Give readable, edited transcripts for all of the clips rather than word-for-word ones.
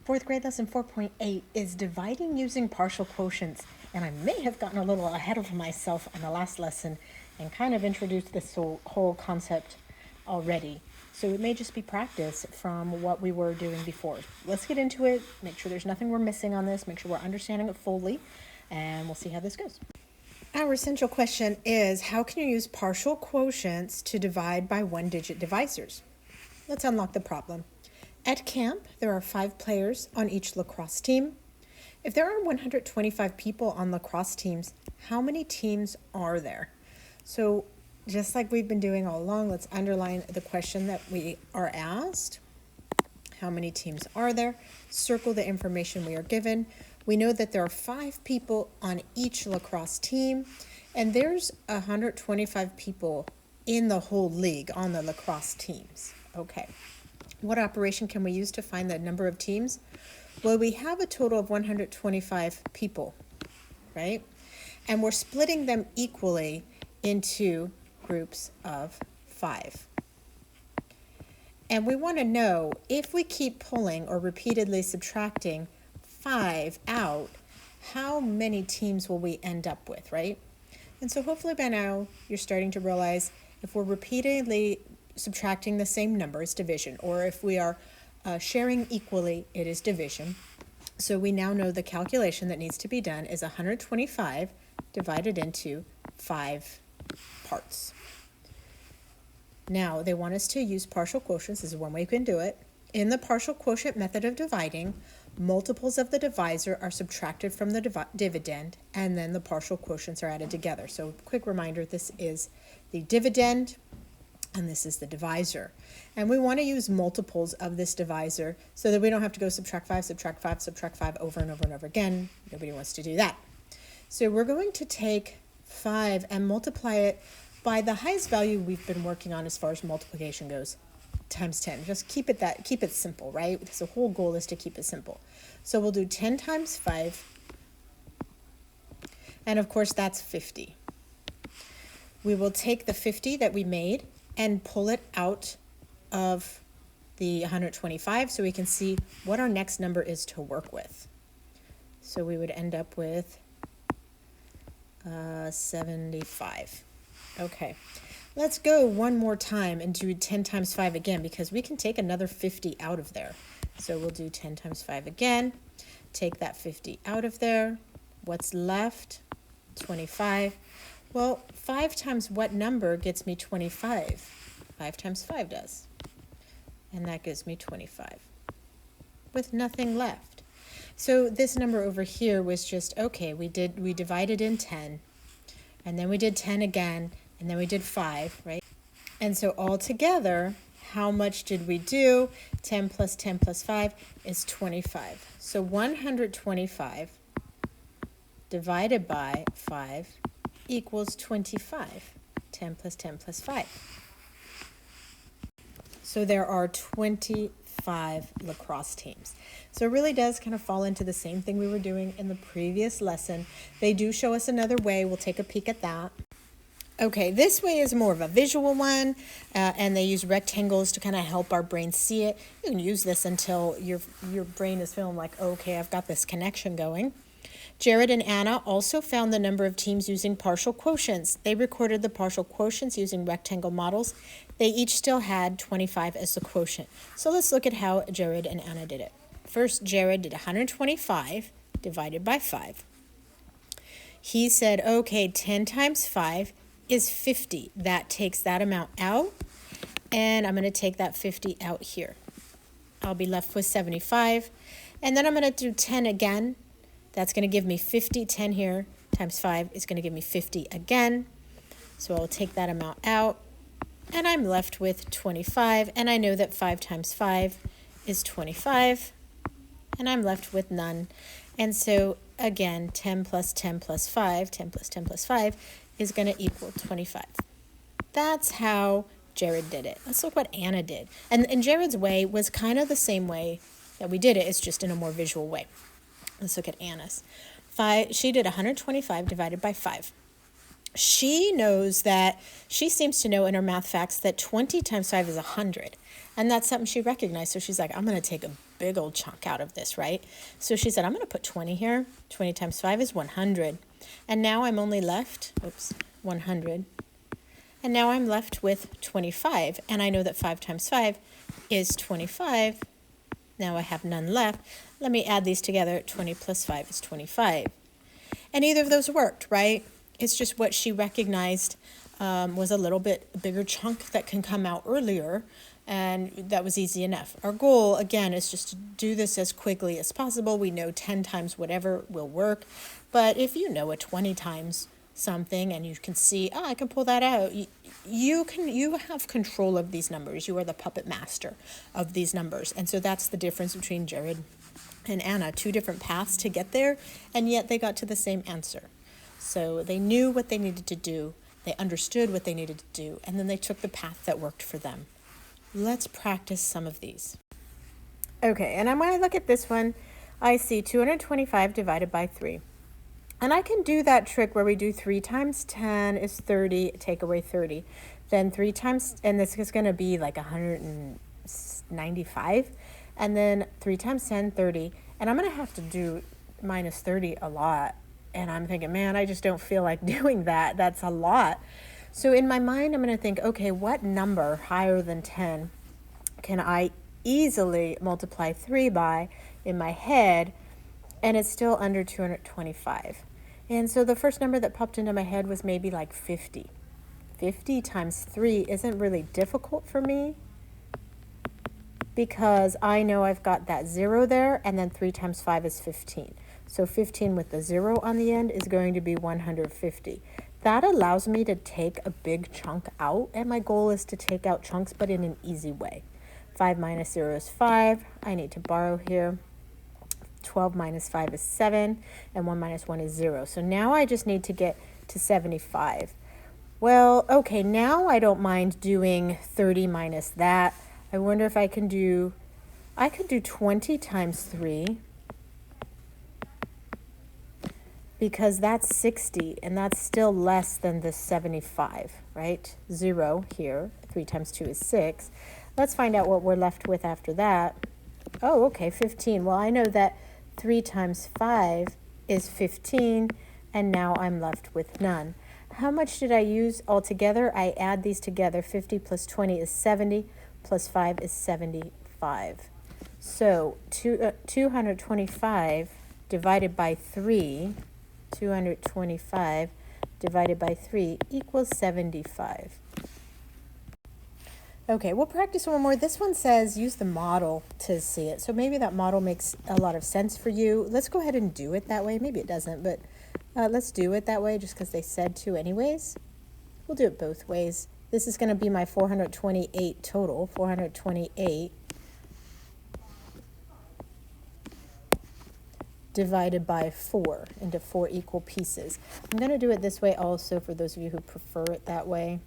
Fourth grade lesson 4.8 is dividing using partial quotients. And I may have gotten a little ahead of myself on the last lesson and kind of introduced this whole concept already. So it may just be practice from what we were doing before. Let's get into it, make sure there's nothing we're missing on this, make sure we're understanding it fully, and we'll see how this goes. Our essential question is, how can you use partial quotients to divide by one-digit divisors? Let's unlock the problem. At camp, there are 5 players on each lacrosse team. If there are 125 people on lacrosse teams, how many teams are there? So just like we've been doing all along, let's underline the question that we are asked. How many teams are there? Circle the information we are given. We know that there are 5 people on each lacrosse team, and there's 125 people in the whole league on the lacrosse teams. Okay. What operation can we use to find the number of teams? Well, we have a total of 125 people, right? And we're splitting them equally into groups of 5. And we want to know if we keep pulling or repeatedly subtracting 5 out, how many teams will we end up with, right? And so hopefully by now you're starting to realize if we're repeatedly subtracting the same number, it's division, or if we are sharing equally, it is division. So we now know the calculation that needs to be done is 125 divided into 5 parts. Now they want us to use partial quotients. This is one way you can do it. In the partial quotient method of dividing, multiples of the divisor are subtracted from the dividend, and then the partial quotients are added together. So quick reminder, this is the dividend, and this is the divisor. And we want to use multiples of this divisor so that we don't have to go subtract 5, subtract 5, subtract 5 over and over and over again. Nobody wants to do that. So we're going to take 5 and multiply it by the highest value we've been working on as far as multiplication goes, times 10. Just keep it simple, right? Because the whole goal is to keep it simple. So we'll do 10 times 5, and of course that's 50. We will take the 50 that we made and pull it out of the 125 so we can see what our next number is to work with. So we would end up with 75. Okay, let's go one more time and do 10 times 5 again, because we can take another 50 out of there. So we'll do 10 times 5 again, take that 50 out of there. What's left? 25. Well, 5 times what number gets me 25? 5 times 5 does. And that gives me 25 with nothing left. So this number over here was just, okay, we divided in 10, and then we did 10 again, and then we did 5, right? And so all together, how much did we do? 10 plus 10 plus 5 is 25. So 125 divided by 5 equals 25. 10 plus 10 plus 5. So there are 25 lacrosse teams. So it really does kind of fall into the same thing we were doing in the previous lesson. They do show us another way. We'll take a peek at that. Okay, this way is more of a visual one, and they use rectangles to kind of help our brain see it. You can use this until your brain is feeling like, okay, I've got this connection going. Jared and Anna also found the number of teams using partial quotients. They recorded the partial quotients using rectangle models. They each still had 25 as the quotient. So let's look at how Jared and Anna did it. First, Jared did 125 divided by 5. He said, okay, 10 times 5 is 50. That takes that amount out, and I'm going to take that 50 out here. I'll be left with 75, and then I'm going to do 10 again. That's going to give me 50. 10 here times 5 is going to give me 50 again. So I'll take that amount out, and I'm left with 25, and I know that 5 times 5 is 25, and I'm left with none. And so again, 10 plus 10 plus 5, 10 plus 10 plus 5 is going to equal 25. That's how Jared did it. Let's look what Anna did. And Jared's way was kind of the same way that we did it. It's just in a more visual way. Let's look at Anna's. She did 125 divided by 5. She knows that, she seems to know in her math facts that 20 times 5 is 100. And that's something she recognized. So she's like, I'm going to take a big old chunk out of this, right? So she said, I'm going to put 20 here. 20 times 5 is 100. And now I'm only left, 100. And now I'm left with 25. And I know that 5 times 5 is 25. Now I have none left. Let me add these together. 20 plus 5 is 25. And either of those worked, right? It's just what she recognized was a little bit bigger chunk that can come out earlier, and that was easy enough. Our goal, again, is just to do this as quickly as possible. We know 10 times whatever will work, but if you know a 20 times something and you can see, I can pull that out, you have control of these numbers. You are the puppet master of these numbers, and so that's the difference between Jared and Anna. 2 different paths to get there, and yet they got to the same answer. So they knew what they needed to do, they understood what they needed to do, and then they took the path that worked for them. Let's practice some of these. Okay, and when I look at this one, I see 225 divided by 3. And I can do that trick where we do 3 times 10 is 30, take away 30. Then 3 times, and this is going to be like 195. And then 3 times 10, 30. And I'm going to have to do minus 30 a lot. And I'm thinking, man, I just don't feel like doing that. That's a lot. So in my mind, I'm going to think, okay, what number higher than 10 can I easily multiply 3 by in my head, and it's still under 225? And so the first number that popped into my head was maybe like 50. 50 times 3 isn't really difficult for me because I know I've got that 0 there, and then 3 times 5 is 15. So 15 with the 0 on the end is going to be 150. That allows me to take a big chunk out, and my goal is to take out chunks, but in an easy way. 5 minus 0 is 5. I need to borrow here. 12 minus 5 is 7, and 1 minus 1 is 0. So now I just need to get to 75. Well, okay, now I don't mind doing 30 minus that. I wonder if I could do 20 times 3, because that's 60, and that's still less than the 75, right? 0 here, 3 times 2 is 6. Let's find out what we're left with after that. Oh, okay, 15. Well, I know that 3 times 5 is 15, and now I'm left with none. How much did I use altogether? I add these together. 50 plus 20 is 70, plus 5 is 75. So 225 divided by 3, 225 divided by 3 equals 75. Okay, we'll practice one more. This one says use the model to see it. So maybe that model makes a lot of sense for you. Let's go ahead and do it that way. Maybe it doesn't, but let's do it that way just because they said to anyways. We'll do it both ways. This is going to be my 428 total, 428 divided by 4 into 4 equal pieces. I'm going to do it this way also for those of you who prefer it that way.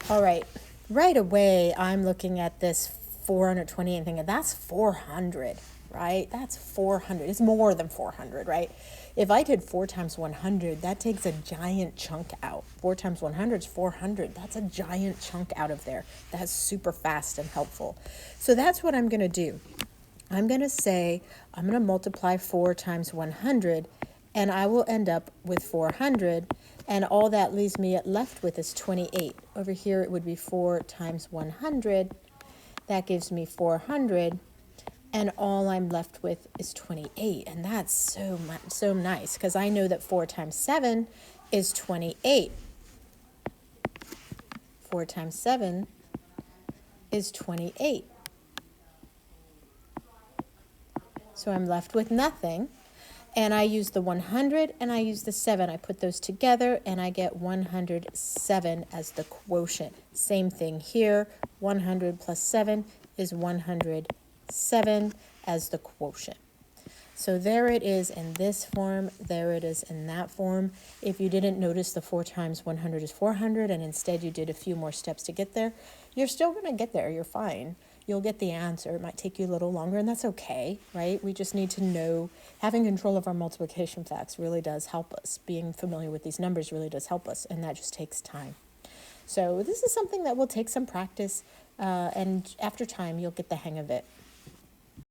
All right, right away I'm looking at this 428 and thinking that's 400, right? That's 400. It's more than 400, right? If I did 4 times 100, that takes a giant chunk out. 4 times 100 is 400. That's a giant chunk out of there. That's super fast and helpful. So that's what I'm going to do. I'm going to say, I'm going to multiply 4 times 100, and I will end up with 400, and all that leaves me left with is 28. Over here, it would be 4 times 100. That gives me 400, and all I'm left with is 28, and that's so nice, because I know that 4 times 7 is 28. 4 times 7 is 28. So I'm left with nothing, and I use the 100 and I use the 7. I put those together and I get 107 as the quotient. Same thing here, 100 plus 7 is 107 as the quotient. So there it is in this form, there it is in that form. If you didn't notice the 4 times 100 is 400 and instead you did a few more steps to get there, you're still going to get there, you're fine. You'll get the answer. It might take you a little longer, and that's okay, right? We just need to know, having control of our multiplication facts really does help us. Being familiar with these numbers really does help us, and that just takes time. So this is something that will take some practice, and after time, you'll get the hang of it.